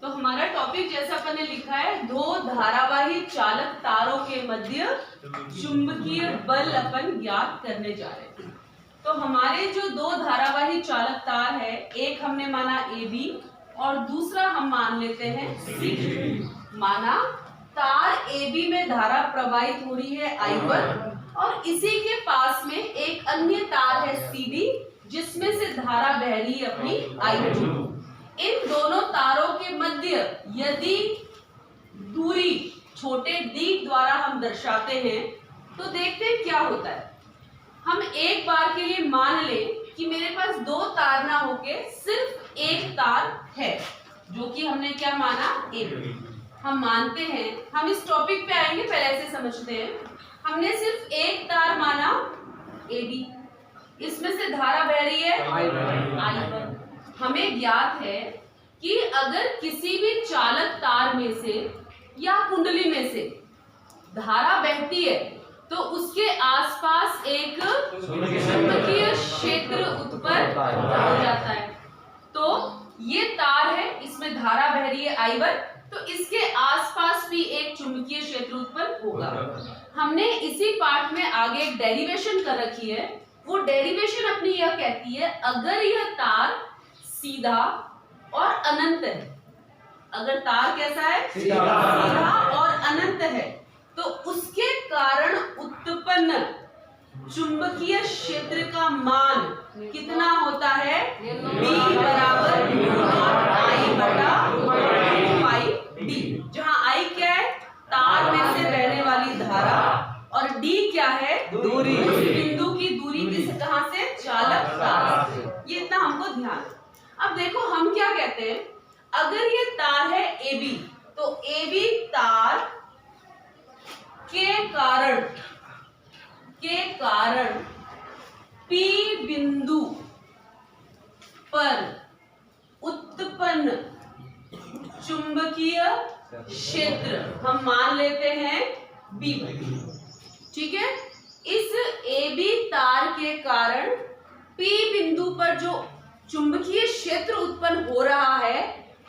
तो हमारा टॉपिक जैसा अपन ने लिखा है, दो धारावाही चालक तारों के मध्य चुंबकीय बल अपन ज्ञात करने जा रहे हैं। तो हमारे जो दो धारावाही चालक तार है, एक हमने माना AB और दूसरा हम मान लेते हैं CD। माना तार AB में धारा प्रवाहित हो रही है I1 और इसी के पास में एक अन्य तार है CD जिसमें से धारा बह रही है अपनी I2। इन दोनों तारों के मध्य यदि दूरी छोटे d द्वारा हम दर्शाते हैं तो देखते हैं क्या होता है। हम एक बार के लिए मान लें कि मेरे पास दो तार ना होके सिर्फ एक तार है, जो कि हमने क्या माना AB। हम मानते हैं, हम इस टॉपिक पे आएंगे, पहले ऐसे समझते हैं। हमने सिर्फ एक तार माना AB, इसमें से धारा बह रही है I1। हमें ज्ञात है कि अगर किसी भी चालक तार में से या कुंडली में से धारा बहती है तो उसके आसपास एक चुंबकीय क्षेत्र उत्पन्न हो जाता है। तो ये तार है, इसमें धारा बह रही है I1, तो इसके आसपास भी एक चुंबकीय क्षेत्र उत्पन्न होगा। हमने इसी पार्ट में आगे एक डेरिवेशन कर रखी है। वो डेरिवेशन अपनी यह कहती है, अगर यह तार सीधा और अनंत है, अगर तार कैसा है, सीधा और अनंत है, तो उसके कारण उत्पन्न चुंबकीय क्षेत्र का मान कितना होता है, B बराबर I बटा 2πd। जहां I क्या है, तार में से बहने वाली धारा, और D क्या है, दूरी, उस बिंदु की दूरी किस कहां से, चालक तार से। ये इतना हमको ध्यान है। अब देखो हम क्या कहते हैं, अगर ये तार है AB, तो AB तार के कारण P बिंदु पर उत्पन्न चुंबकीय क्षेत्र हम मान लेते हैं B1। ठीक है, इस AB तार के कारण P बिंदु पर जो चुंबकीय क्षेत्र उत्पन्न हो रहा है,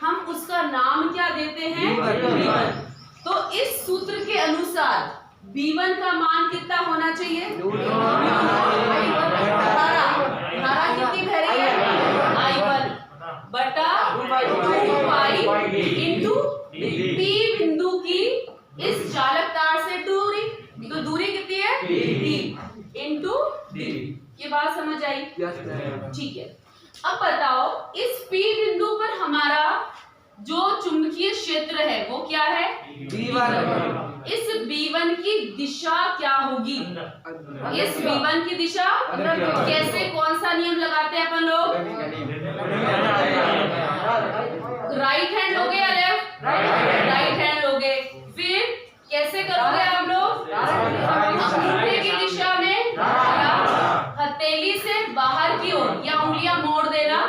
हम उसका नाम क्या देते हैं, B1। तो इस सूत्र के अनुसार B1 का मान कितना होना चाहिए, धारा कितनी बह रही है, I1 बटा 2π इंटू P बिंदु की इस चालक तार से दूरी, तो दूरी कितनी है, D इंटू D। ये बात समझ आई, ठीक है। अब बताओ, इस P बिंदु पर हमारा जो चुंबकीय क्षेत्र है वो क्या है, B1। इस B1 की दिशा क्या होगी, इस B1 की दिशा कैसे, कौन सा नियम लगाते हैं अपन लोग, राइट हैंड लोगे या लेफ्ट, राइट हैंड लोगे। फिर कैसे करोगे आप लोग, अंगूठे की दिशा में या हथेली से बाहर की ओर या उंगलियां मोड़ देना,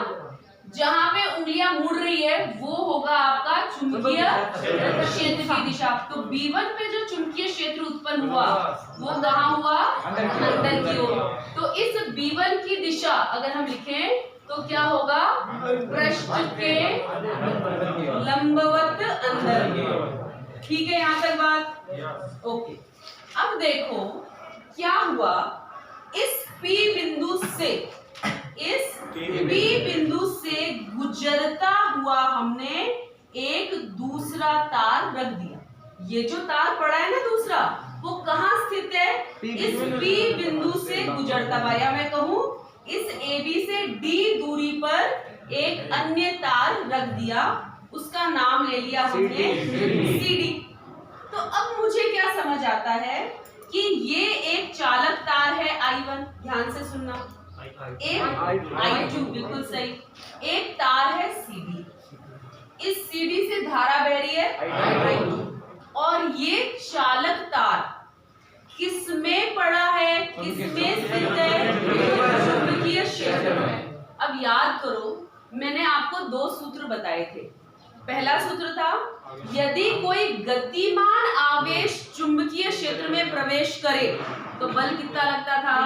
जहां पे उंगलियां मुड़ रही है वो होगा आपका चुंबकीय क्षेत्र की दिशा। तो B1 पे जो चुंबकीय क्षेत्र उत्पन्न हुआ वो कहाँ हुआ, अंदर की ओर। तो इस B1 की दिशा अगर हम लिखें तो क्या होगा, पृष्ठ के लंबवत अंदर। ठीक है, यहाँ तक बात ओके। अब देखो क्या हुआ, इस P बिंदु से, इस P बिंदु से गुजरता हुआ हमने एक दूसरा तार रख दिया। ये जो तार पड़ा है ना दूसरा, वो कहाँ स्थित है, इस P बिंदु से गुजरता हुआ, या मैं कहूँ इस AB से D दूरी पर एक अन्य तार रख दिया, उसका नाम ले लिया हमने CD। तो अब मुझे क्या समझ आता है कि ये एक चालक तार है I1, ध्यान से सुनना, एक I2 बिल्कुल सही, एक तार है CD, इस CD से धारा बह रही है I2, और ये चालक तार किसमें पड़ा है, किसमें स्थित है, चुंबकीय क्षेत्र में। अब याद करो, मैंने आपको दो सूत्र बताए थे। पहला सूत्र था, यदि कोई गतिमान आवेश चुंबकीय क्षेत्र में प्रवेश करे तो बल कितना लगता था,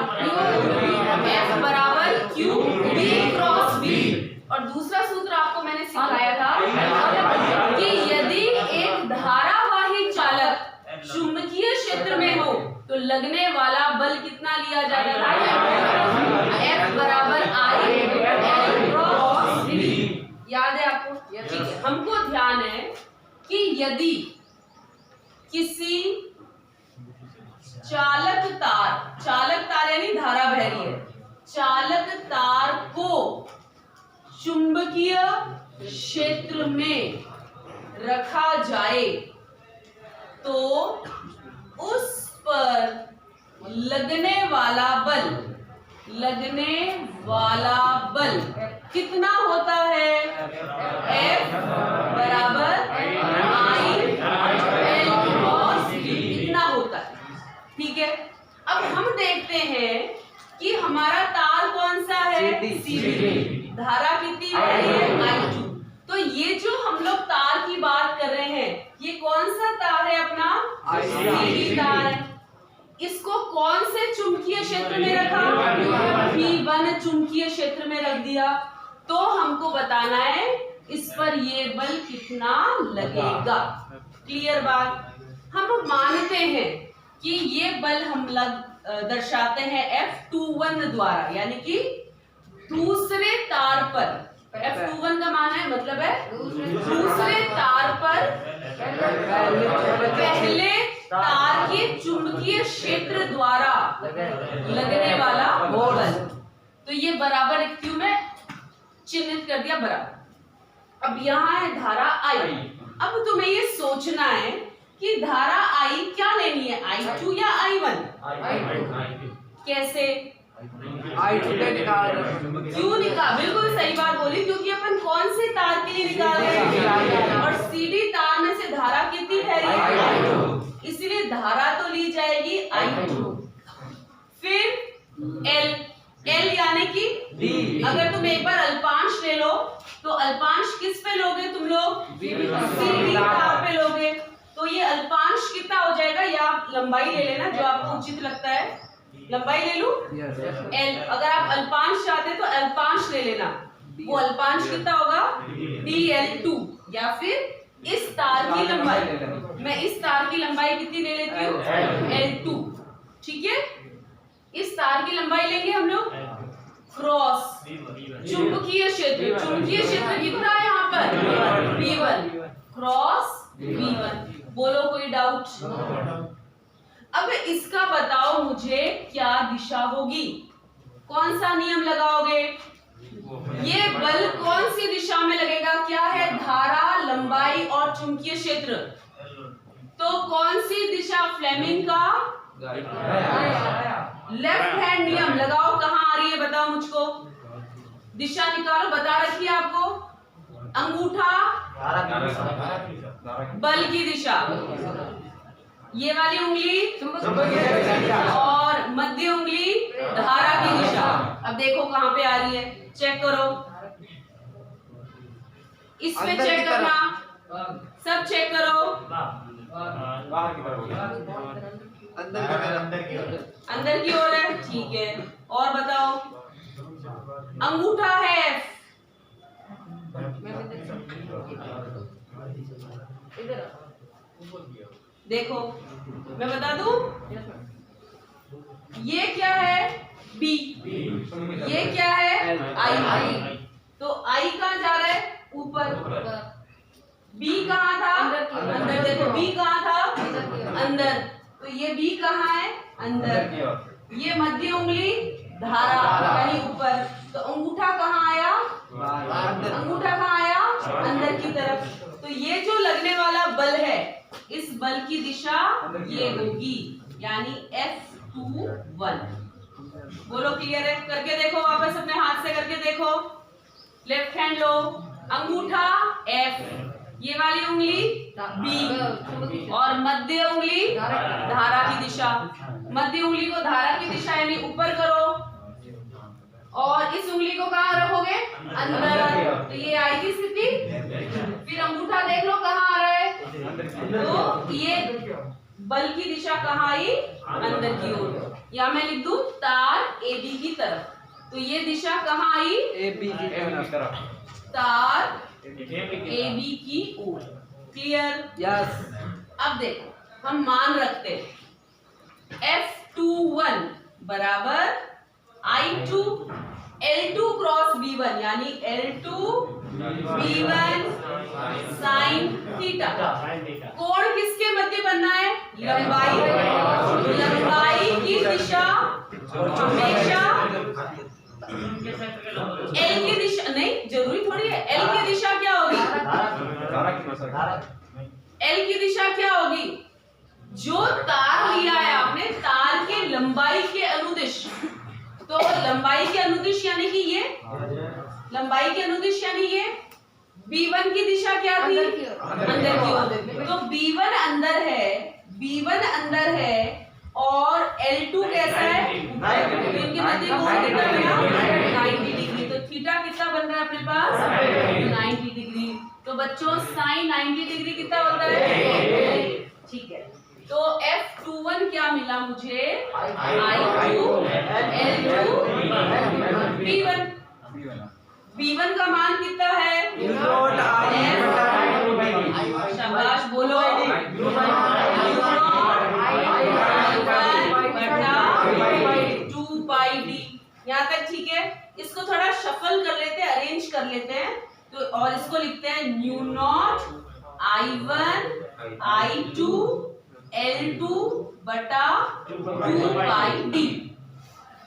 F बराबर Q B क्रॉस B। और दूसरा सूत्र आपको मैंने सिखाया था चुंबकीय क्षेत्र में हो तो लगने वाला बल कितना लिया जाएगा? F बराबर I L क्रॉस B। याद है आपको? ठीक है। हमको ध्यान है कि यदि किसी चालक तार यानी धारा बह रही है, चालक तार को चुंबकीय क्षेत्र में रखा जाए तो उस पर लगने वाला बल कितना होता है? F बराबर I L क्रॉस B इतना होता है। ठीक है। अब हम देखते हैं कि हमारा तार कौन सा है? CD। धारा कितनी बह रही है? I2। तो ये जो हम लोग तार की बात कर रहे हैं, ये कौन सा तार है? अपना CD तार है। इसको कौन से चुंबकीय क्षेत्र में रखा? V1 चुंबकीय क्षेत्र में रख दिया। तो हमको बताना है इस पर ये बल कितना लगेगा। क्लियर बात? हम मानते हैं कि ये बल हम दर्शाते हैं F21 द्वारा, यानी कि दूसरे तार पर। F21 का मान है मतलब है दूसरे तार पर पहले तार के चुंबकीय क्षेत्र द्वारा लगने वाला बल। तो ये बराबर क्यों में चिन्हित कर दिया बराबर। अब यहाँ है धारा I। अब तुम्हें ये सोचना है कि धारा I क्या लेनी है, I2 या I1? कैसे? क्यों निकाल? बिल्कुल सही बात बोली, क्योंकि अपन कौन से तार के लिए निकाल रहे हैं? और CD तार में से धारा कितनी बह रही है? इसलिए धारा तो ली जाएगी I2। फिर L यानी कि D। अगर तुम एक बार अल्पांश ले लो तो अल्पांश किस पे लोगे तुम लोग? CD तार पे लोगे। तो ये अल्पांश कितना हो जाएगा? या आप लंबाई ले लेना जो आपको उचित लगता है। लंबाई ले लूं? L। अगर आप अल्पांश चाहते हैं तो अल्पांश ले लेना। वो अल्पांश कितना होगा? DL2। या फिर इस तार की लंबाई, मैं इस तार की लंबाई कितनी ले लेती हूँ? L2। ठीक है। इस तार की लंबाई लेंगे हम लोग क्रॉस चुंबकीय क्षेत्र कितना है यहाँ पर? V1 cross V1। बोलो कोई डाउट? अब इसका बताओ मुझे क्या दिशा होगी? कौन सा नियम लगाओगे? ये बल कौन सी दिशा में लगेगा? क्या है? धारा, लंबाई और चुंबकीय क्षेत्र। तो कौन सी दिशा? फ्लेमिंग का लेफ्ट हैंड नियम लगाओ। कहाँ आ रही है बताओ मुझको? दिशा निकालो, बता रखी है आपको। अंगूठा बल की दिशा, ये वाली उंगली और मध्य उंगली धारा की दिशा। अब देखो कहाँ पे आ रही है, चेक करो। इस पे चेक करना, सब चेक करो। अंदर की ओर है, ठीक है। और बताओ, अंगूठा है देखो, मैं बता दूं, ये क्या है? B, ये क्या है? I। तो I कहाँ जा रहा है? ऊपर। B कहाँ था? अंदर। देखो B कहाँ था? अंदर। तो ये B कहाँ है? अंदर। ये मध्य उंगली धारा यानी ऊपर। तो अंगूठा कहाँ आया? अंगूठा कहाँ आया? अंदर की तरफ। तो ये जो लगने वाला बल है, इस बल की दिशा ये होगी, यानी F21। बोलो क्लियर है? करके देखो, वापस अपने हाथ से करके देखो। लेफ्ट हैंड लो, अंगूठा F, ये वाली उंगली B और मध्य उंगली धारा की दिशा। मध्य उंगली को धारा की दिशा यानी ऊपर करो और इस उंगली को कहाँ रखोगे? अंदर। तो ये आएगी स्थिति। फिर अंगूठा देख लो कहाँ आ रहा है, तो ये बल की दिशा कहाँ आई? अंदर की ओर। या मैं लिख दूं तार AB की तरफ। तो ये दिशा कहाँ आई? AB की तरफ। तार AB की ओर। क्लियर? यस। अब देखो, हम मान रखते हैं F21 बराबर I2 L2 क्रॉस B1 यानी L2 B1 साइन थीटा। कोण किसके मध्य बनना है? लंबाई की दिशा हमेशा L की दिशा नहीं जरूरी थोड़ी है। L की दिशा क्या होगी? L की दिशा क्या होगी? जो तार लिया है आपने, तार के लंबाई के अनुदिश, तो लंबाई के अनुदिश यानी कि ये लंबाई के अनुदिश यानी ये B1 की दिशा क्या थी? अंदर की ओर। तो B1 अंदर है और L2 कैसा है? इनके मध्य कोण कितना बना? 90 डिग्री। तो थीटा कितना बन रहा है अपने पास? 90 डिग्री। तो बच्चों साइन 90 डिग्री कितना होता है? ठीक है। तो F21 क्या मिला मुझे? I2 L2 B1। B1 का मान कितना है? शाबाश बोलो। यहाँ तक ठीक है। इसको थोड़ा शफल कर लेते हैं, अरेंज कर लेते हैं। तो और इसको लिखते हैं new not I1 I2 L2 बटा 2πd।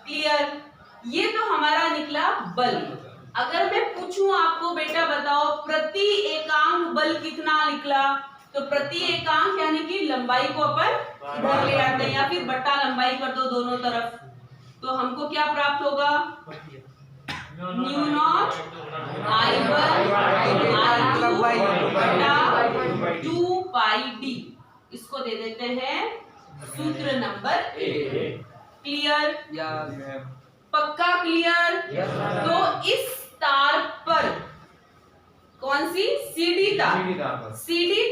क्लियर? ये तो हमारा निकला बल। अगर मैं पूछूं आपको बेटा बताओ प्रति एकांक बल कितना निकला, तो प्रति एकांक यानी कि लंबाई को अपन इधर ले आते हैं या फिर बटा लंबाई कर दो दोनों तरफ, तो हमको क्या प्राप्त होगा? न्यू नॉट I1 I2 बटा 2πd। इसको दे देते हैं सूत्र नंबर 1। क्लियर? पक्का क्लियर? तो इस तार पर, कौन सी? सीडी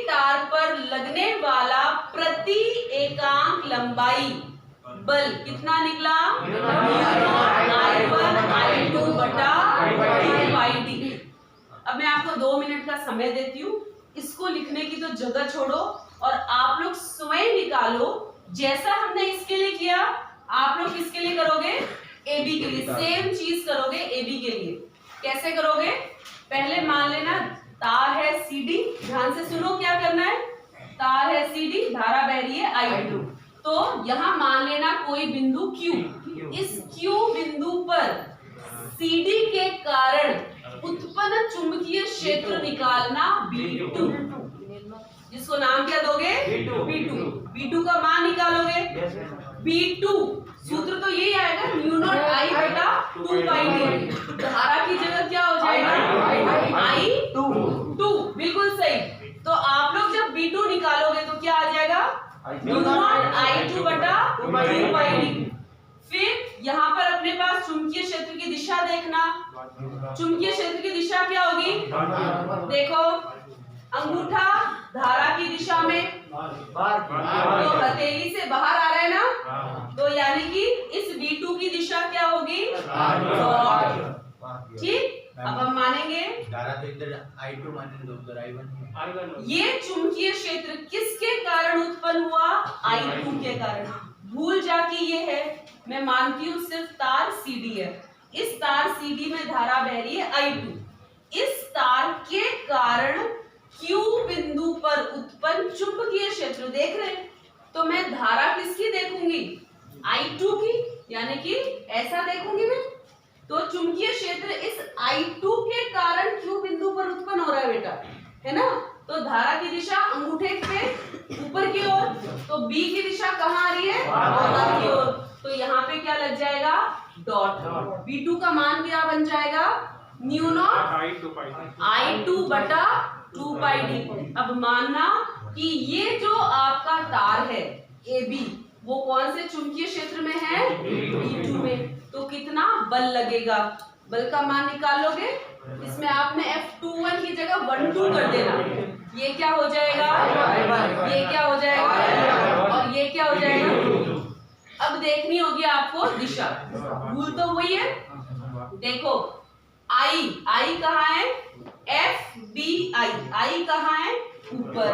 तार पर लगने वाला प्रति एकांक लंबाई बल कितना निकला? I1 I2 बटा 2πd। अब मैं आपको 2 मिनट का समय देती हूँ। इसको लिखने की तो जगह छोड़ो और आप लोग स्वयं निकालो। जैसा हमने इसके लिए किया आप लोग किसके लिए करोगे? AB के लिए सेम चीज करोगे। AB के लिए कैसे करोगे? पहले मान लेना तार है CD, ध्यान से सुनो क्या करना है। तार है CD, धारा बह रही है I2। तो यहाँ मान लेना कोई बिंदु Q। इस Q बिंदु पर CD के कारण उत्पन्न चुंबकीय क्षेत्र निकालना B2, जिसको नाम क्या दोगे? B2 का मान निकालोगे। B2 सूत्र तो यही आएगा न्यू नॉट I बटा 2πd। धारा की जगह क्या हो जाएगा? I2। बिल्कुल सही। तो आप लोग जब B2 निकालोगे तो क्या आ जाएगा? न्यू नॉट I2 बटा 2πd। फिर यहाँ पर अपने पास चुंबकीय क्षेत्र की दिशा देखना। चुंबकीय क्षेत्र की दिशा क्या होगी? देखो अंगूठा धारा की दिशा में, तो हथेली से बाहर आ रहा है ना, तो यानी कि इस B2 की दिशा क्या होगी? ठीक। अब हम मानेंगे धारा तो इधर I2 मानेंगे, उधर I1। ये चुंबकीय क्षेत्र किसके कारण उत्पन्न हुआ? I2 के कारण। भूल जा कि ये है, मैं मानती हूँ सिर्फ तार CD है। इस तार CD में धारा बह रही है I2। इस तार के कारण Q बिंदु पर उत्पन्न चुंबकीय क्षेत्र देख रहे हैं, तो मैं धारा किसकी देखूंगी? I2 की, यानी कि ऐसा देखूंगी मैं। तो चुंबकीय क्षेत्र इस I2 के कारण Q बिंदु पर उत्पन्न हो रहा है बेटा, है ना। तो धारा की दिशा अंगूठे पे ऊपर की ओर, तो B की दिशा कहाँ आ रही है? बाहर की ओर। तो यहाँ पे क्या लग जाएगा? डॉट। B2 का मान क्या बन जाएगा? न्यू नॉट I2 बटा 2πd। अब मानना कि ये जो आपका तार है AB, वो कौन से चुंबकीय क्षेत्र में है? B2 में। तो कितना बल लगेगा? बल का मान निकालोगे। इसमें आपने F21 की जगह 1-2 कर देना। ये क्या हो जाएगा? ये क्या हो जाएगा? और ये क्या हो जाएगा? अब देखनी होगी आपको दिशा। भूल तो वही है। देखो I कहाँ है? FBI। I कहाँ है? ऊपर।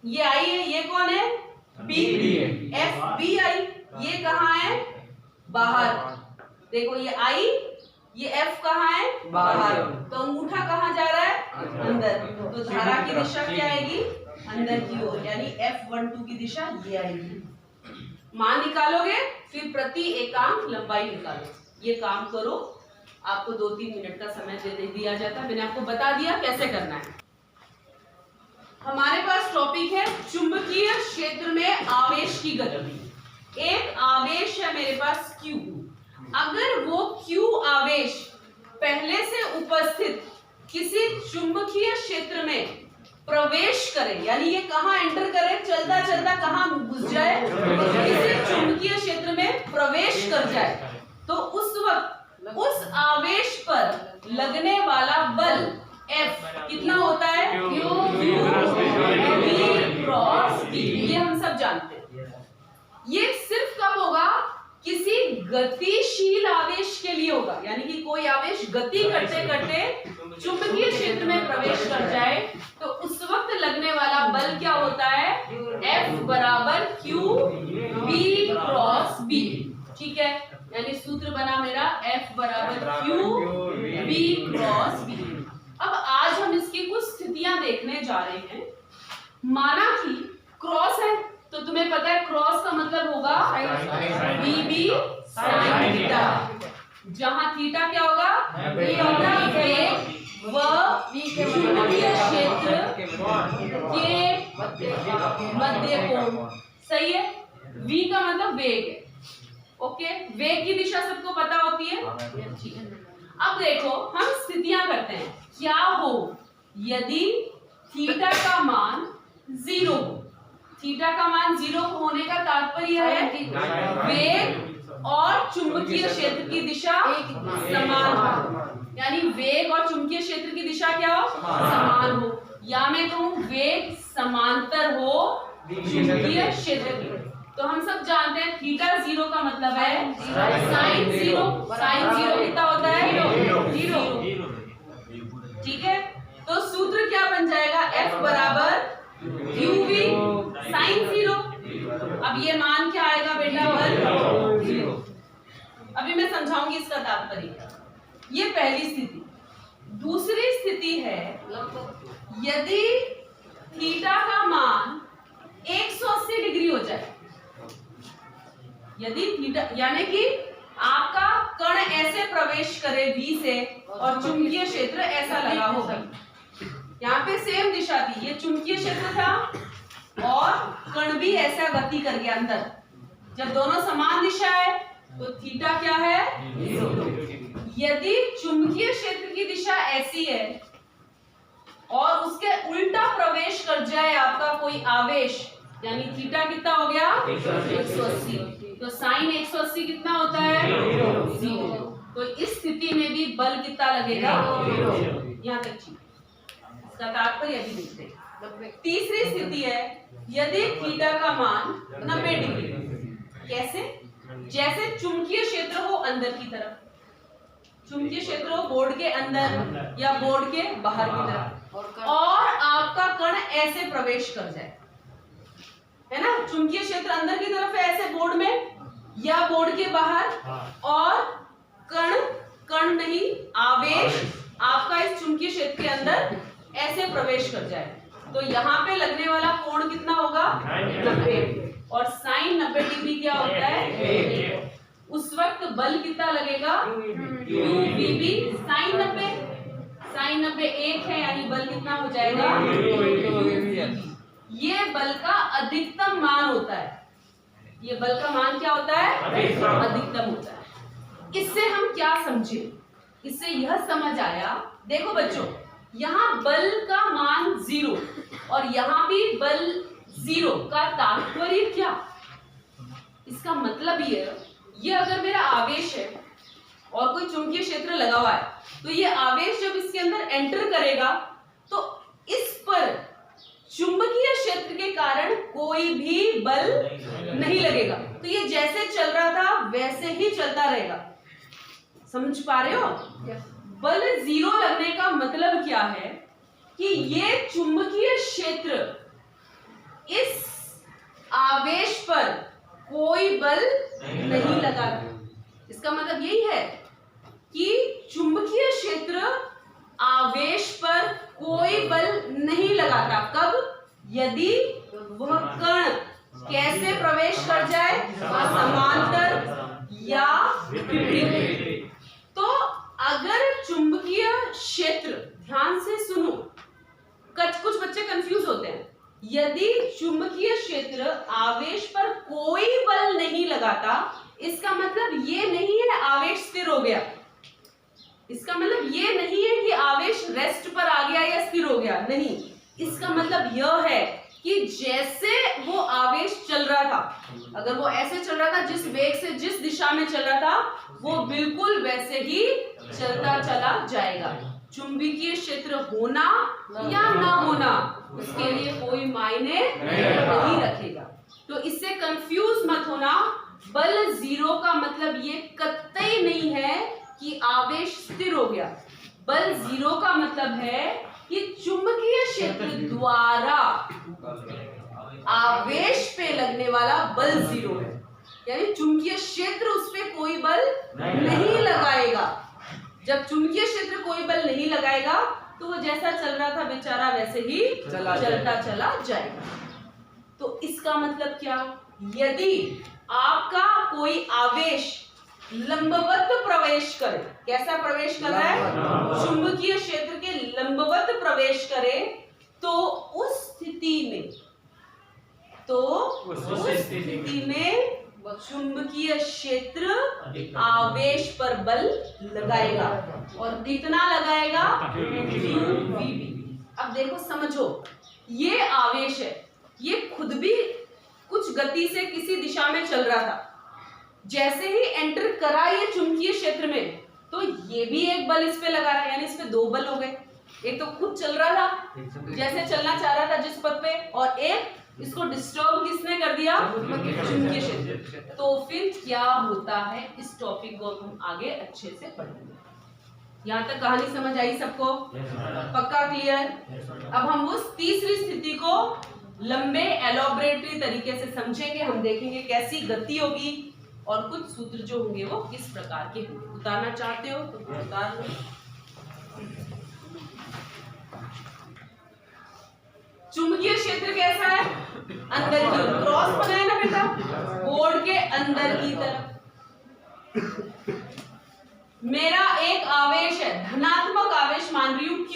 ये आई है, ये कौन है? बी। एफ बी आई, ये कहाँ है? बाहर। देखो ये आई, ये एफ कहाँ है? बाहर। तो अंगूठा कहाँ जा रहा है? अंदर। तो धारा की दिशा क्या आएगी? अंदर की ओर, यानी F12 की दिशा ये आएगी। मान निकालोगे, फिर प्रति एकांक लंबाई निकालो। ये काम करो, आपको 2-3 मिनट का समय दे दिया जाता है। मैंने आपको बता दिया कैसे करना है। हमारे पास टॉपिक है चुंबकीय क्षेत्र में आवेश की गति। एक आवेश है मेरे पास Q। अगर वो Q आवेश पहले से उपस्थित किसी चुंबकीय क्षेत्र में प्रवेश करे, यानी ये कहाँ एंटर करे, चलता चलता कहाँ घुस जाए, किसी चुंबकीय क्षेत्र में प्रवेश कर जाए, तो उस वक्त उस आवेश पर लगने वाला बल F कितना होता है? Q cross B। ये हम सब जानते हैं। ये सिर्फ कब होगा? किसी गतिशील आवेश के लिए होगा, यानी कि कोई आवेश गति करते करते चुंबकीय क्षेत्र में प्रवेश कर जाए, तो उस वक्त लगने वाला बल क्या होता है? F बराबर Q B क्रॉस B। ठीक है, यानी सूत्र बना मेरा F बराबर Q B क्रॉस B। अब आज हम इसकी कुछ स्थितियां देखने जा रहे हैं। माना कि क्रॉस है, तो तुम्हें पता है क्रॉस का मतलब होगा BB sin थीटा, जहां थीटा क्या होगा? वेग व चुंबकीय क्षेत्र के मध्य कोण। सही है, V का मतलब वेग है। ओके, वेग की दिशा सबको पता होती है। ठीक है, अब देखो हम स्थितियां करते हैं। क्या हो यदि थीटा का मान 0 हो? थीटा का मान 0 होने का तात्पर्य है वेग और चुंबकीय क्षेत्र की दिशा समान हो, यानी वेग और चुंबकीय क्षेत्र की दिशा क्या हो? समान हो, या मैं कहूं वेग समांतर हो चुंबकीय क्षेत्र की। तो हम सब जानते हैं थीटा 0 का मतलब है साइन 0। साइन 0 कितना होता है? 0। ठीक है, तो सूत्र क्या बन जाएगा? F बराबर QV साइन 0। अब ये मान क्या आएगा बेटा? 1। अभी मैं समझाऊंगी इसका तात्पर्य। ये पहली स्थिति। दूसरी स्थिति है यदि थीटा का मान 180 डिग्री हो जाए। यदि थीटा यानी कि आपका कण ऐसे प्रवेश करे V से और चुंबकीय क्षेत्र ऐसा लगा होगा। यहाँ पे सेम दिशा थी, ये चुंबकीय क्षेत्र था और कण भी ऐसा गति कर गया अंदर। जब दोनों समान दिशा है तो थीटा क्या है? 0। यदि चुंबकीय क्षेत्र की दिशा ऐसी है और उसके उल्टा प्रवेश कर जाए आपका कोई आवेश, यानी थीटा कितना हो गया? 180। तो साइन 180 कितना होता है? 0। तो इस स्थिति में भी बल कितना लगेगा? 0। यहाँ तक ठीक, इसका तात्पर्य अभी देखते हैं। तीसरी स्थिति है यदि थीटा का मान 90 डिग्री। कैसे? जैसे चुंबकीय क्षेत्र हो अंदर की तरफ, चुंबकीय क्षेत्र हो बोर्ड के अंदर या बोर्ड के बाहर की तरफ, और आपका कण ऐसे प्रवेश कर जाए, है ना? चुंबकीय क्षेत्र अंदर की तरफ है ऐसे बोर्ड में या बोर्ड के बाहर, और कण नहीं आवेश आपका इस चुंबकीय क्षेत्र के अंदर ऐसे प्रवेश कर जाए, तो यहाँ पे लगने वाला कोण कितना होगा? 90। और साइन 90 डिग्री क्या होता है? उस वक्त बल कितना लगेगा? UVB sign 90। साइन 90 1 है, यानी बल कितना हो जाएगा? ये बल का अधिकतम मान होता है। ये बल का मान क्या होता है? अधिकतम होता है। इससे हम क्या समझे? इससे यह समझ आया, देखो बच्चों, यहाँ बल का मान 0 और यहाँ भी बल 0 का तात्पर्य क्या? इसका मतलब ये अगर मेरा आवेश है और कोई चुंबकीय क्षेत्र लगा हुआ है, तो ये आवेश जब इसके अंदर एंटर करेगा तो इस पर चुंबकीय क्षेत्र के कारण कोई भी बल नहीं लगेगा। तो ये जैसे चल रहा था वैसे ही चलता रहेगा। समझ पा रहे हो? बल 0 लगने का मतलब क्या है कि ये चुंबकीय क्षेत्र इस आवेश पर कोई बल नहीं लगा। इसका मतलब यही है कि चुंबकीय क्षेत्र आवेश पर कोई बल नहीं लगाता। कब? यदि वह कण कैसे प्रवेश कर जाए, समांतर या विपरीत। तो अगर चुंबकीय क्षेत्र, ध्यान से सुनो, कुछ बच्चे कंफ्यूज होते हैं। यदि चुंबकीय क्षेत्र आवेश पर कोई बल नहीं लगाता, इसका मतलब ये नहीं है आवेश स्थिर हो गया। इसका मतलब ये नहीं है कि आवेश रेस्ट पर आ गया या स्थिर हो गया, नहीं। इसका मतलब यह है कि जैसे वो आवेश चल रहा था, अगर वो ऐसे चल रहा था, जिस वेग से जिस दिशा में चल रहा था, वो बिल्कुल वैसे ही चलता चला जाएगा। चुंबकीय क्षेत्र होना या ना होना उसके लिए कोई मायने नहीं रखेगा। तो इससे कंफ्यूज मत होना। बल जीरो का मतलब ये कतई नहीं है कि आवेश स्थिर हो गया। बल जीरो का मतलब है कि चुंबकीय क्षेत्र द्वारा आवेश पे लगने वाला बल जीरो है, यानी चुंबकीय क्षेत्र उस पे कोई बल नहीं लगाएगा। जब चुंबकीय क्षेत्र कोई बल नहीं लगाएगा तो वो जैसा चल रहा था बेचारा वैसे ही चलता चला जाएगा। तो इसका मतलब क्या? यदि आपका कोई आवेश लंबवत प्रवेश करे, कैसा प्रवेश कर रहा है? चुंबकीय क्षेत्र के लंबवत प्रवेश करे, तो उस स्थिति में चुंबकीय क्षेत्र आवेश पर बल लगाएगा, और कितना लगाएगा? अब देखो, समझो, ये आवेश है, ये खुद भी कुछ गति से किसी दिशा में चल रहा था। जैसे ही एंटर करा ये चुंबकीय क्षेत्र में, तो ये भी एक बल इस पे लगा रहा है, यानी इस पे दो बल हो गए। एक तो खुद चल रहा था, जैसे चलना चाह रहा था जिस पथ पे, और एक इसको डिस्टर्ब किसने कर दिया? चुंबकीय क्षेत्र। तो फिर क्या होता है, इस टॉपिक को हम आगे अच्छे से पढ़ेंगे। यहाँ तक कहानी समझ आई सबको? पक्का क्लियर? अब हम उस तीसरी स्थिति को लंबे एलॉबरेटरी तरीके से समझेंगे। हम देखेंगे कैसी गति होगी और कुछ सूत्र जो होंगे वो किस प्रकार के होंगे। उतारना चाहते हो तो उतार लो। चुंबकीय क्षेत्र कैसा है? अंदर की ओर क्रॉस बनाए ना बेटा, बोर्ड के अंदर की तरफ। मेरा एक आवेश है, धनात्मक आवेश मान रही हूं Q।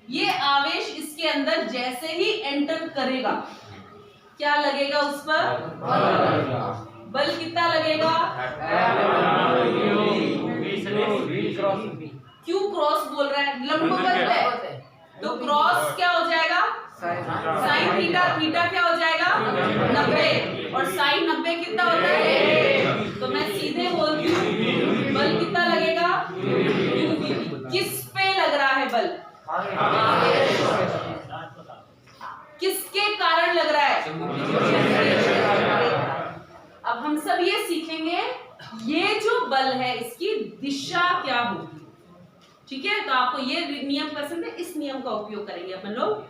ये आवेश इसके अंदर जैसे ही एंटर करेगा, क्या लगेगा उस पर? बल कितना लगेगा? Q क्रॉस बोल रहा है, लंबवत है, तो क्रॉस क्या हो जाएगा? Sine theta. थीटा क्या हो जाएगा? 90। और साइन 90 कितना होता है? तो मैं सीधे बोलती हूँ, बल कितना लगेगा? किस पे लग रहा है बल? किसके कारण लग रहा है? अब हम सब ये सीखेंगे, ये जो बल है इसकी दिशा क्या होगी। ठीक है, तो आपको ये नियम पसंद है, इस नियम का उपयोग करेंगे अपन लोग।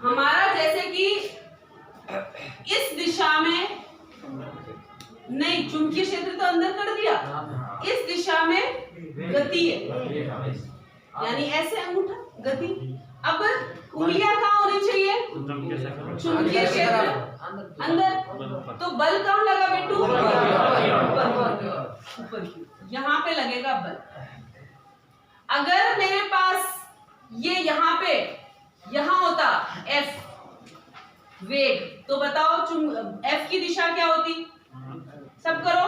हमारा जैसे कि इस दिशा में नहीं, चुंबकीय क्षेत्र तो अंदर कर दिया, इस दिशा में गति है, यानी ऐसे अंगूठा गति। अब उंगलियां कहाँ होनी चाहिए? चुंबकीय क्षेत्र अंदर, तो बल कहाँ लगा बेटू? ऊपर, यहाँ पे लगेगा बल। अगर मेरे पास ये यहाँ पे यहाँ होता F वेग, तो बताओ F की दिशा क्या होती? सब करो,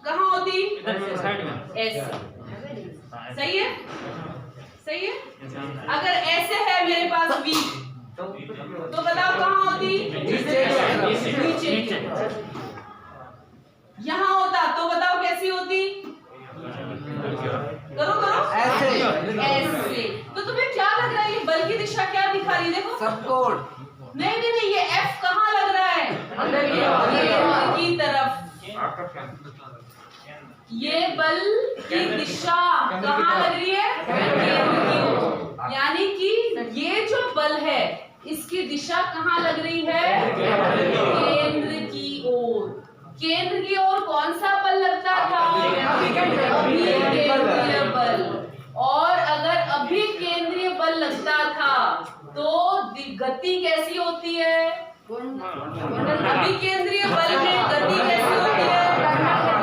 कहाँ होती? ऐसे। सही है? सही है? अगर ऐसे है मेरे पास V, तो बताओ कहाँ होती? नीचे। यहाँ होता तो बताओ कैसी होती? करो ऐसे। तो तुम्हें क्या लग रहा है, ये बल की दिशा क्या दिखा रही है? देखो सबकोण। नहीं, ये F कहाँ लग रहा है? अंदर की तरफ। ये बल की दिशा कहाँ लग रही है? यानी कि ये जो बल है इसकी दिशा कहाँ लग रही है? केंद्र की ओर। केंद्र की ओर कौन सा बल लगता था? अभिकेंद्रीय बल। और अगर अभिकेंद्रीय बल लगता था तो गति कैसी होती है? अभिकेंद्रीय बल में गति कैसी होती है?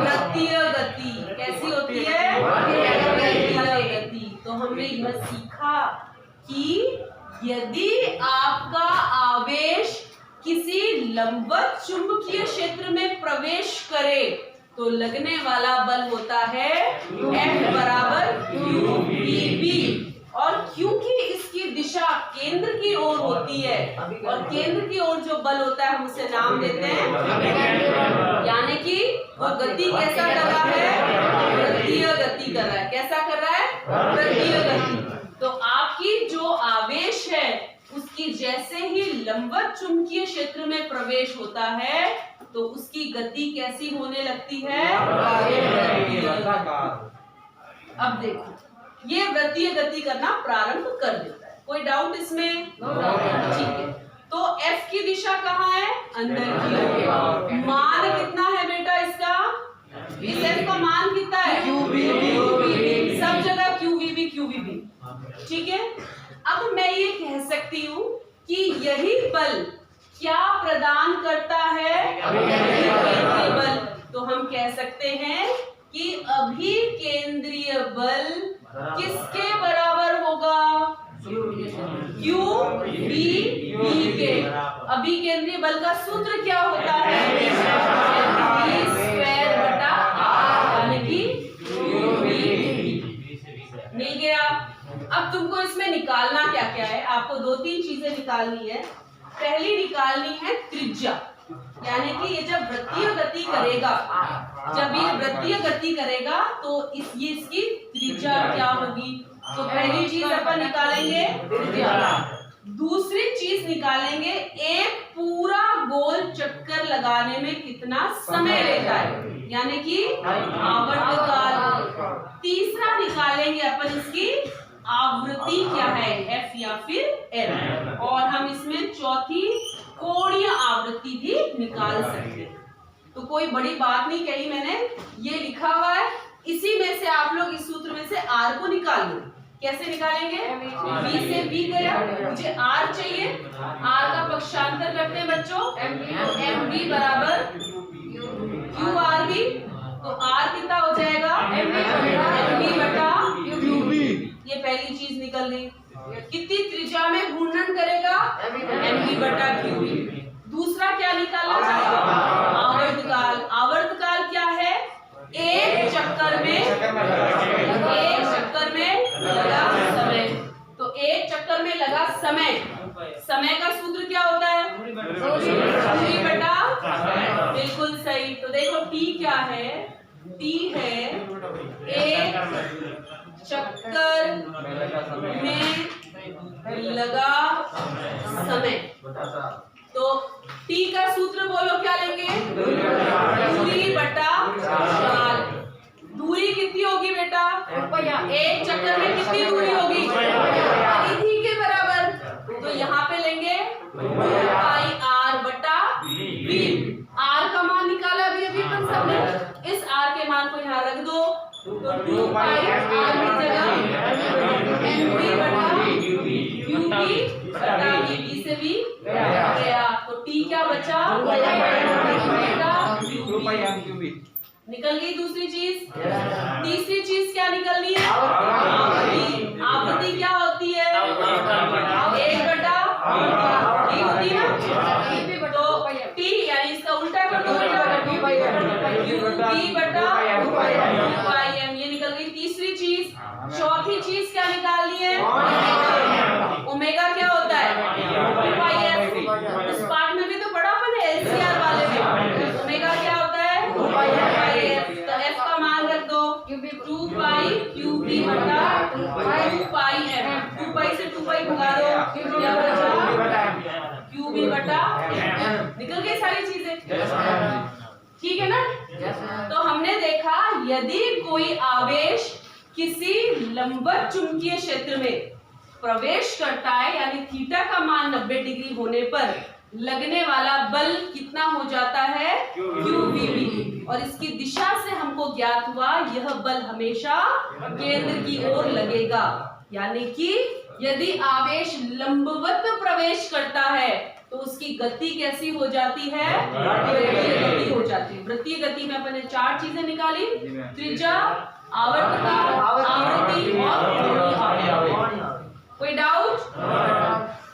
वृत्तीय गति। कैसी होती है? वृत्तीय गति। तो हमने यह सीखा कि यदि आपका आवेश किसी लंबवत चुंबकीय क्षेत्र में प्रवेश करे तो लगने वाला बल होता है F बराबर QVB। और क्योंकि इसकी दिशा केंद्र की ओर होती है और केंद्र की ओर जो बल होता है हम उसे नाम देते हैं, यानी कि वो गति कैसा कर रहा है? वृत्तीय गति कर रहा है। कैसा कर रहा है? वृत्तीय गति। तो आपकी जो आवेश है उसकी जैसे ही लंबवत चुंबकीय क्षेत्र में प्रवेश होता है तो उसकी गति कैसी होने लगती है? अब देखो, ये वृत्तीय गति करना प्रारंभ कर देता है। कोई डाउट इसमें? ठीक है। तो F की दिशा कहाँ है? अंदर की। मान कितना है बेटा इसका? इस F का मान कितना है? QVB। सब जगह QVB। ठीक है। अब मैं ये कह सकती हूँ कि यही बल क्या प्रदान करता है? अभिकेंद्रीय बल। तो हम कह सकते हैं कि अभिकेंद्रीय बल किसके बराबर होगा? QVB के। अभिकेंद्रीय बल का सूत्र क्या होता है? V²/R, यानी कि मिल गया। अब तुमको इसमें निकालना क्या क्या है? आपको 2-3 चीजें निकालनी है। पहली निकालनी है त्रिज्या, यानी कि ये जब वृत्तीय गति करेगा, जब ये वृत्तीय गति करेगा तो ये इसकी त्रिज्या क्या होगी? तो पहली चीज अपन निकालेंगे त्रिज्या। दूसरी चीज निकालेंगे एक पूरा गोल चक्कर लगाने में कितना समय लेता है, यानी कि आवर्तकाल। तीसरा निकालेंगे अपन इसकी आवृत्ति क्या है, F या फिर L। और हम इसमें चौथी कोणीय आवृत्ति भी निकाल सकते हैं। तो कोई बड़ी बात नहीं कही मैंने, ये लिखा हुआ है। इसी में से आप लोग इस सूत्र में से R को निकाल लो। कैसे निकालेंगे? B से B गया, मुझे R चाहिए। R का पक्षांतर करते हैं बच्चों, MV बराबर QRB। तो R कितना हो जाएगा? MV बटा QB। ये पहली चीज निकल गई। कितनी त्रिज्या में घूर्णन करेगा? MV बटा QB। दूसरा क्या निकाला जाएगा? आवर्तकाल। आवर्तकाल क्या है? एक चक्कर में लगा समय। तो एक चक्कर में लगा समय, समय का सूत्र क्या होता है? दूरी बटा। बिल्कुल सही। तो देखो T क्या है? T है एक चक्कर में लगा समय। तो T का सूत्र बोलो क्या लेंगे? दूरी बटा काल। दूरी कितनी होगी बेटा? एक चक्कर में कितनी दूरी होगी? परिधि के बराबर। तो यहाँ पे लेंगे 2πr बटा v। r का मान निकाला अभी अपन सबने। इस r के मान को यहाँ रख दो। तो 2πr की जगह mv बटा qb बटा v से भी गया। तो t क्या बचा? निकल गई दूसरी चीज। तीसरी चीज क्या निकलनी है? आवृत्ति। आवृत्ति क्या होती है? 1/d होती है ना। तो t यानी इसका उल्टा कर दो, QB बटा 2πm। ये निकल गई तीसरी चीज। चौथी चीज क्या निकालनी है? ओमेगा क्या होता है? 2πf। उस पार्ट में भी तो पढ़ा अपन LCR वाले में। ओमेगा क्या होता है? 2πf। तो f का मान रख दो 2πQB बटा 2πm। 2π से 2π भगा दो, क्या बचा? QB बटा निकल गई सारी चीजें। ठीक है ना? तो हमने देखा यदि कोई आवेश किसी लंबवत चुंबकीय क्षेत्र में प्रवेश करता है यानी थीटा का मान 90 डिग्री होने पर लगने वाला बल कितना हो जाता है, QVB। और इसकी दिशा से हमको ज्ञात हुआ यह बल हमेशा केंद्र की ओर लगेगा, यानी कि यदि आवेश लंबवत प्रवेश करता है तो उसकी गति कैसी हो जाती है, वृत्तीय गति हो जाती है। वृत्तीय गति में अपन ने 4 चीजें निकाली, त्रिज्या, आवर्तता, आवृत्ति और कोणीय आवेश। कोई डाउट?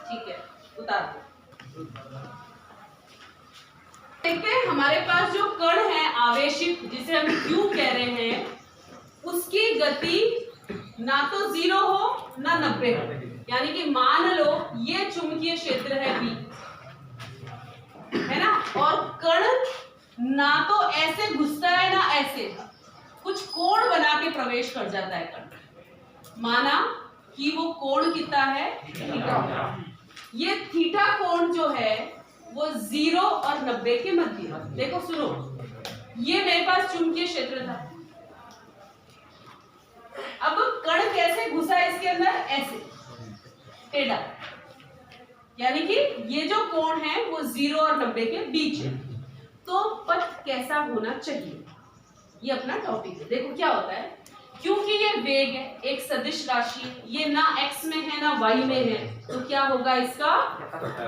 ठीक है, उतार दो। देखते हैं हमारे पास जो कण है आवेशित, जिसे हम Q कह रहे हैं, उसकी गति ना तो 0 हो ना 90 हो, यानी कि मान लो ये चुंबकीय क्षेत्र है B, है ना, और कण ना तो ऐसे घुसता है ना ऐसे, कुछ कोण बना के प्रवेश कर जाता है कण। माना कि वो कोण कितना है, थीटा। ये थीटा कोण जो है वो 0 और 90 के मध्य है। देखो सुनो, ये मेरे पास चुंबकीय क्षेत्र था, अब कण कैसे घुसा इसके अंदर, ऐसे टेढ़ा, यानी कि ये जो कोण है वो 0 और 90 के बीच है। तो पथ कैसा होना चाहिए, ये अपना टॉपिक है। देखो क्या होता है, क्योंकि ये वेग है, एक सदिश राशि है, ये ना x में है ना y में है, तो क्या होगा इसका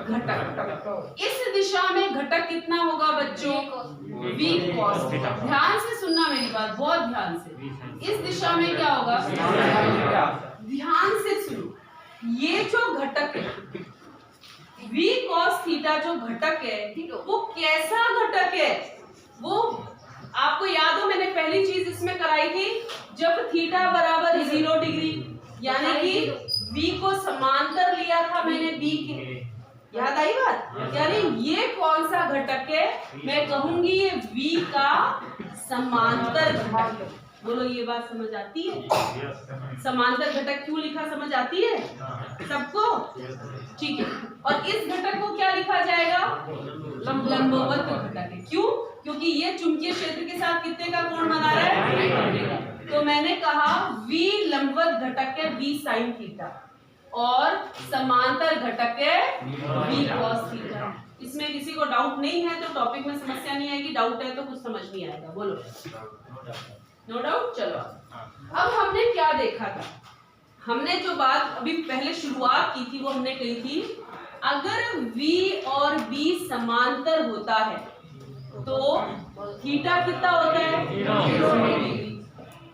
घटक। इस दिशा में घटक कितना होगा बच्चों, v cos। ध्यान से सुनना मेरी बात, बहुत ध्यान से। इस दिशा में क्या होगा, ध्यान से सुनो, ये जो घटक है v cos थीटा जो घटक है, वो कैसा घटक है, वो आपको याद हो मैंने पहली चीज इसमें कराई थी, जब थीटा बराबर 0 डिग्री, यानी कि v को समांतर लिया था मैंने b के, याद आई बात। यानी ये कौन सा घटक है, मैं कहूंगी ये v का समांतर घटक है। बोलो ये बात समझ आती है, समांतर घटक क्यों लिखा समझ आती है सबको, ठीक है। और इस घटक को क्या लिखा जाएगा, लंबवत घटक है। क्यों, क्योंकि ये चुंबकीय क्षेत्र के साथ कितने का कोण बना रहा है, तो मैंने कहा v लंबवत घटक है v sin थीटा और समांतर घटक है v cos थीटा। इसमें किसी को डाउट नहीं है तो टॉपिक में समस्या नहीं आएगी, डाउट है तो कुछ समझ नहीं आएगा, बोलो नो डाउट। चलो अब हमने क्या देखा था, हमने जो बात अभी पहले शुरुआत की थी वो हमने कही थी, अगर v और b समांतर होता है तो थीटा कितना होता है, 0 डिग्री,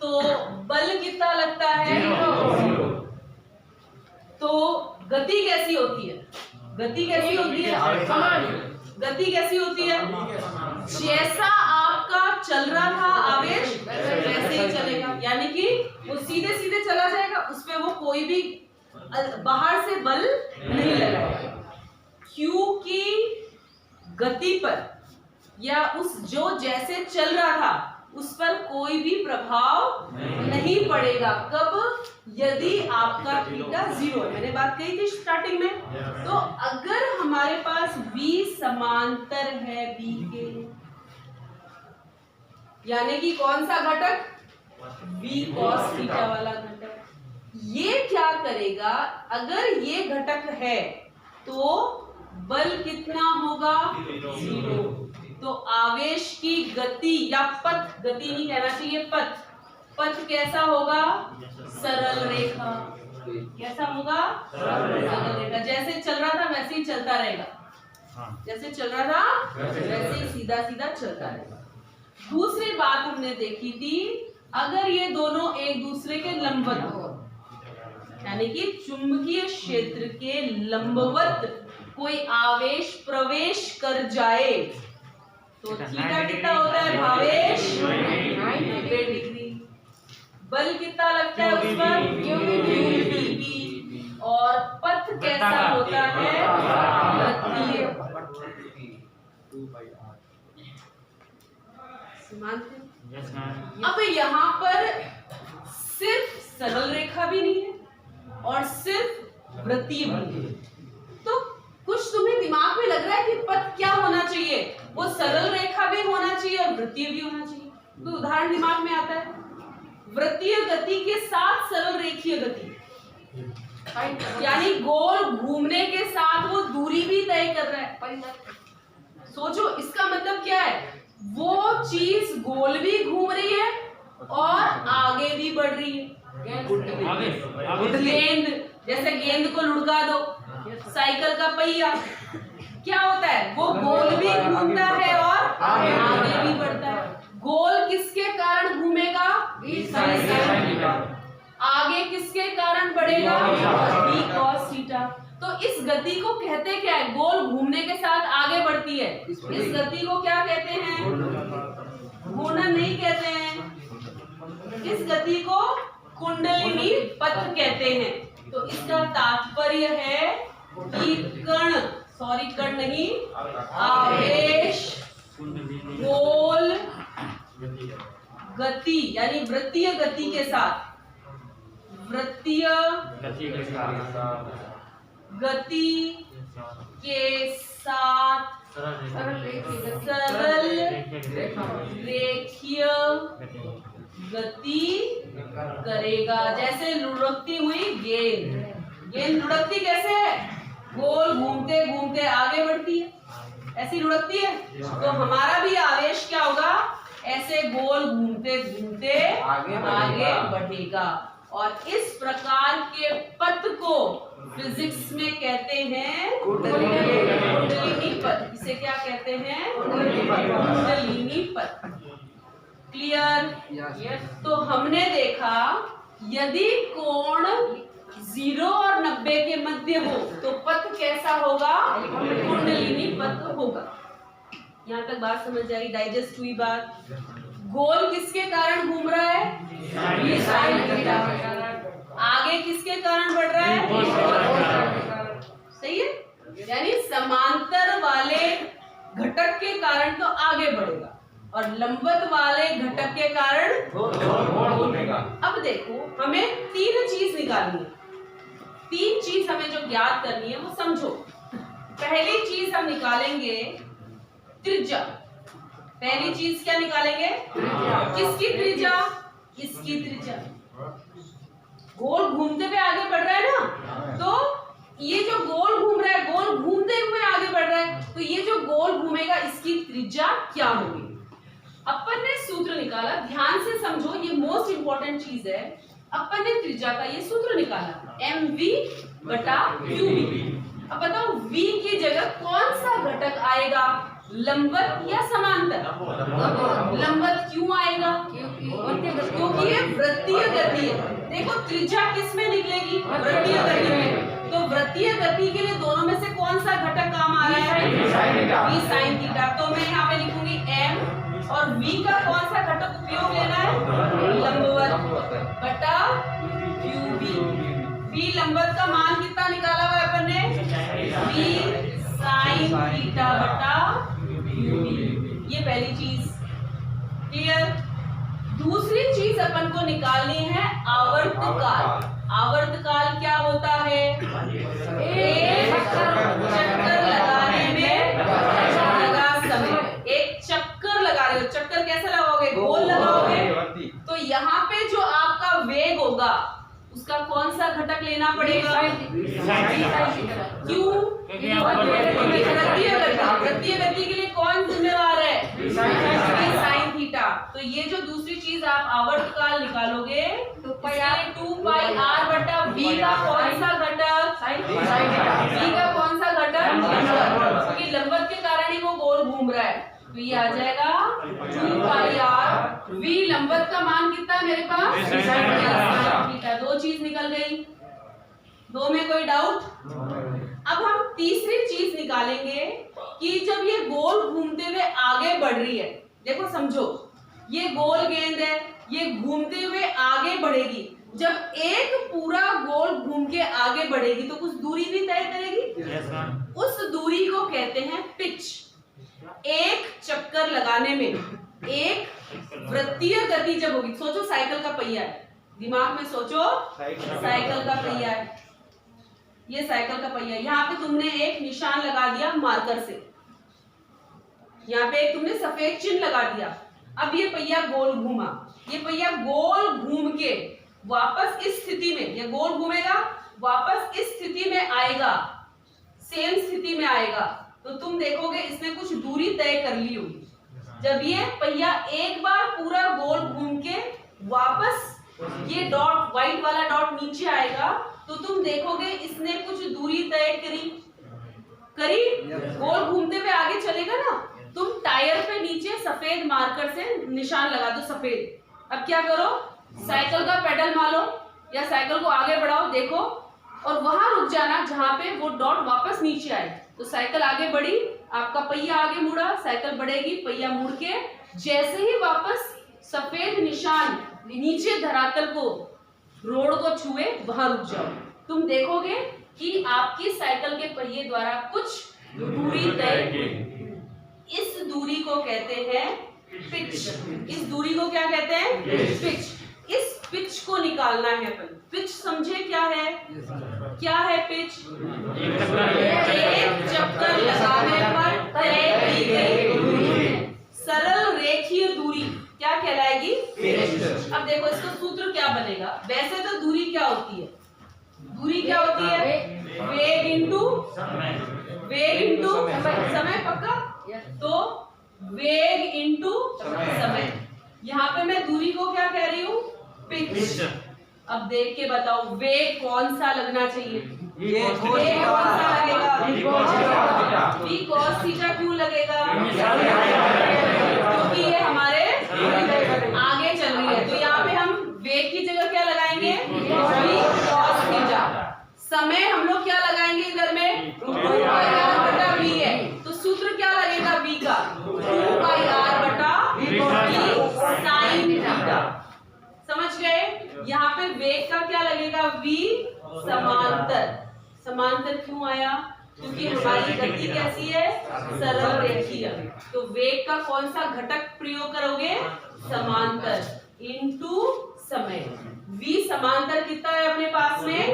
तो बल कितना लगता है, 0। तो गति कैसी होती है, गति कैसी होती है, गति कैसी होती है, जैसा आपका चल रहा था आवेश वैसे ही चलेगा, यानी कि वो सीधे सीधे चला जाएगा, उसपे वो कोई भी बाहर से बल नहीं लगाएगा। Q की गति पर या उस जो जैसे चल रहा था उस पर कोई भी प्रभाव नहीं पड़ेगा। कब, यदि आपका थीटा 0 है, मैंने बात कही थी स्टार्टिंग में। तो अगर हमारे पास v समांतर है b के, यानी कि कौन सा घटक, v cos थीटा वाला घटक, ये क्या करेगा, अगर ये घटक है तो बल कितना होगा, 0। तो आवेश की गति या पथ, गति नहीं कहना चाहिए, पथ, पथ कैसा होगा, सरल रेखा। कैसा होगा, सरल रेखा। जैसे चल रहा था वैसे ही चलता रहेगा, जैसे चल रहा था वैसे ही सीधा सीधा चलता रहेगा। दूसरी बात हमने देखी थी, अगर ये दोनों एक दूसरे के लंबवत हो, यानी कि चुंबकीय क्षेत्र के लंबवत कोई आवेश प्रवेश कर जाए तो थीटा कितना होता है, भावेश 90 डिग्री, बल कितना लगता है उस पर, QVB, और पथ कैसा होता है, वृत्तीय। अब यहाँ पर सिर्फ सरल रेखा भी नहीं है और सिर्फ वृत्तीय भी नहीं है, तो कुछ तुम्हें दिमाग में लग रहा है कि पथ क्या होना चाहिए, वो सरल रेखा भी होना चाहिए और वृत्तीय भी होना चाहिए। तो उदाहरण दिमाग में आता है, वृत्तीय गति के साथ सरल रेखीय गति, यानी गोल घूमने के साथ वो दूरी भी तय कर रहा है। सोचो इसका मतलब क्या है, वो चीज गोल भी घूम रही है और आगे भी बढ़ रही है। गेंद, जैसे गेंद को लुढ़का दो, साइकिल का पहिया क्या होता है, वो गोल भी घूमता है और आगे भी बढ़ता है। गोल किसके कारण घूमेगा, आगे किसके कारण बढ़ेगा, b cos थीटा। तो इस गति को कहते क्या है, गोल घूमने के साथ आगे बढ़ती है, इस गति को क्या कहते हैं, घूर्णन नहीं कहते हैं, इस गति को कुंडलिनी पथ कहते हैं। तो इसका तात्पर्य है कि कण नहीं, आवेश गोल गति यानी वृत्तीय गति के साथ, वृत्तीय गति के साथ सरल रेखीय गति करेगा। जैसे लुढ़कती हुई गेंद, लुढ़कती कैसे है, गोल घूमते घूमते आगे बढ़ती है, ऐसी लुढ़कती है। तो हमारा भी आवेश क्या होगा, ऐसे गोल घूमते घूमते आगे बढ़ेगा। और इस प्रकार के पथ को फिजिक्स में कहते हैं कुंडलिनी पथ। इसे क्या कहते हैं, कुंडलिनी पथ। क्लियर? तो हमने देखा यदि कोण 0 और 90 के मध्य हो तो पथ कैसा होगा, कुंडलिनी पथ होगा। यहाँ तक बात समझ आई, डाइजेस्ट हुई बात। गोल किसके कारण घूम रहा है, साइन थीटा। आगे किसके कारण बढ़ रहा है, सही है, यानी समांतर वाले घटक के कारण तो आगे बढ़ेगा और लंबवत वाले घटक के कारण घूमेगा। अब देखो हमें 3 चीज निकालनी है, 3 चीज हमें जो ज्ञात करनी है वो समझो। पहली चीज हम निकालेंगे त्रिज्या। पहली चीज क्या निकालेंगे, किसकी त्रिज्या, इसकी त्रिज्या। गोल घूमते हुए आगे बढ़ रहा है ना, तो ये जो गोल घूम रहा है, गोल घूमते हुए आगे बढ़ रहा है, तो ये जो गोल घूमेगा इसकी त्रिज्या क्या होगी। अपन ने सूत्र निकाला, ध्यान से समझो, ये मोस्ट इंपॉर्टेंट चीज है। अपन ने त्रिज्या का ये सूत्र निकाला, mv/qb। अब बताओ v की जगह कौन सा घटक आएगा, लंबवत या समांतर। लंबवत क्यों आएगा, क्योंकि ये वृत्तीय गति है। देखो त्रिज्या किस में निकलेगी, वृत्तीय गति में। तो वृत्तीय गति के लिए दोनों में से कौन सा घटक काम आ रहा है, v sin थीटा। तो मैं यहाँ पे लिखूंगी m और v का कौन सा घटक उपयोग लेना है, लंबवत बटा qb। v लंबवत का मान कितना निकाला हुआ है अपन ने, v sin थीटा बटा qb। ये पहली चीज, क्लियर। दूसरी चीज अपन को निकालनी है आवर्तकाल। आवर्तकाल क्या होता है, एक चक्कर लगाने में लगा समय। एक चक्कर लगा रहे हो, चक्कर कैसे लगाओगे, गोल लगाओगे। तो यहाँ पे जो आपका वेग होगा उसका कौन सा घटक लेना पड़ेगा, क्यों, वृत्तीय गति के लिए कौन जिम्मेवार है, साइन थीटा। तो ये जो दूसरी चीज आप आवर्तकाल निकालोगे, 2πr बटा v का कौन सा घटक, v का कौन सा घटक, क्योंकि लंबवत के कारण ही वो गोल घूम रहा है। तो ये आ जाएगा 2πr। v लंबवत का मान कितना है मेरे पास, साइन थीटा। 2 चीज निकल गई, 2 में कोई डाउट। अब हम तीसरी चीज निकालेंगे कि जब ये गोल घूमते हुए आगे बढ़ रही है, देखो समझो, ये गोल गेंद है, ये घूमते हुए आगे बढ़ेगी। जब एक पूरा गोल घूम के आगे बढ़ेगी तो कुछ दूरी भी तय करेगी, उस दूरी को कहते हैं पिच। एक चक्कर लगाने में एक वृत्तीय गति जब होगी, सोचो साइकिल का पहिया है, दिमाग में सोचो साइकिल का पहिया है, ये साइकिल का पहिया। यहाँ पे तुमने एक निशान लगा दिया मार्कर से, यहाँ पे एक तुमने सफेद चिन्ह लगा दिया। अब ये पहिया गोल घूमा, ये पहिया गोल घूम के वापस इस स्थिति में, ये गोल घूमेगा, वापस इस स्थिति में आएगा, सेम स्थिति में आएगा, तो तुम देखोगे इसने कुछ दूरी तय कर ली होगी। जब ये पहिया एक बार पूरा गोल घूम के वापस ये डॉट, व्हाइट वाला डॉट नीचे आएगा, तो तुम देखोगे इसने कुछ दूरी तय करी, गोल घूमते हुए आगे चलेगा ना। तुम टायर पे नीचे सफेद मार्कर से निशान लगा दो, सफेद। अब क्या करो, साइकिल का पेडल मारो या साइकिल को आगे बढ़ाओ, देखो, और वहां रुक जाना जहां पे वो डॉट वापस नीचे आए। तो साइकिल आगे बढ़ी, आपका पहिया आगे मुड़ा, साइकिल बढ़ेगी, पहिया मुड़ के जैसे ही वापस सफेद निशान नीचे धरातल को, रोड को छुए, वहां रुक जाओ। तुम देखोगे कि आपकी साइकिल के पहिए द्वारा कुछ दूरी तय हुई। इस दूरी को कहते हैं पिच। इस दूरी को क्या कहते हैं? पिच। इस पिच को निकालना है अपन। पिच समझे क्या है? क्या है पिच? एक चक्कर लगाने पर तय की गई दूरी है। सरल रेखीय दूरी क्या कहलाएगी? पिच। अब देखो इसका सूत्र क्या बनेगा। वैसे तो दूरी क्या होती है? दूरी क्या होती है? वेग इंटू समय। पक्का? तो वेग इंटू समय। यहाँ पे मैं दूरी को क्या कह रही हूँ? पिच। अब देख के बताओ वेग कौन सा लगना चाहिए? वेग कौन सा लगेगा? v cos theta. क्यों लगेगा? क्योंकि ये हमारे आगे चल रही है। तो यहाँ पे हम वेग की जगह क्या लगाएंगे? v cos theta. समय हम लोग क्या लगाएंगे इधर में? 2πr/v है। तो सूत्र क्या लगेगा v का? 2πr/v sin theta. समझ गए? यहाँ पे वेग का क्या लगेगा? v समांतर। समांतर क्यों आया? क्योंकि हमारी गति कैसी है? सरल रेखीय। तो वेग का कौन सा घटक प्रयोग करोगे? समांतर इनटू समय। v समांतर कितना है अपने पास में? v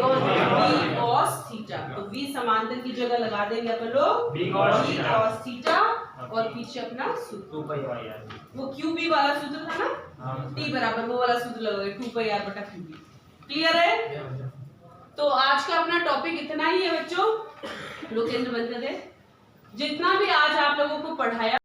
cos theta. तो v समांतर की जगह लगा देंगे अपन लोग v cos थीटा, और पीछे अपना सूत्र, वो QB वाला सूत्र था ना, T बराबर वो वाला सूत्र लगोगे 2πr/QB। क्लियर है? तो आज का अपना टॉपिक इतना ही है बच्चों। लोग केंद्र बंद कर दे। जितना भी आज आप लोगों को पढ़ाया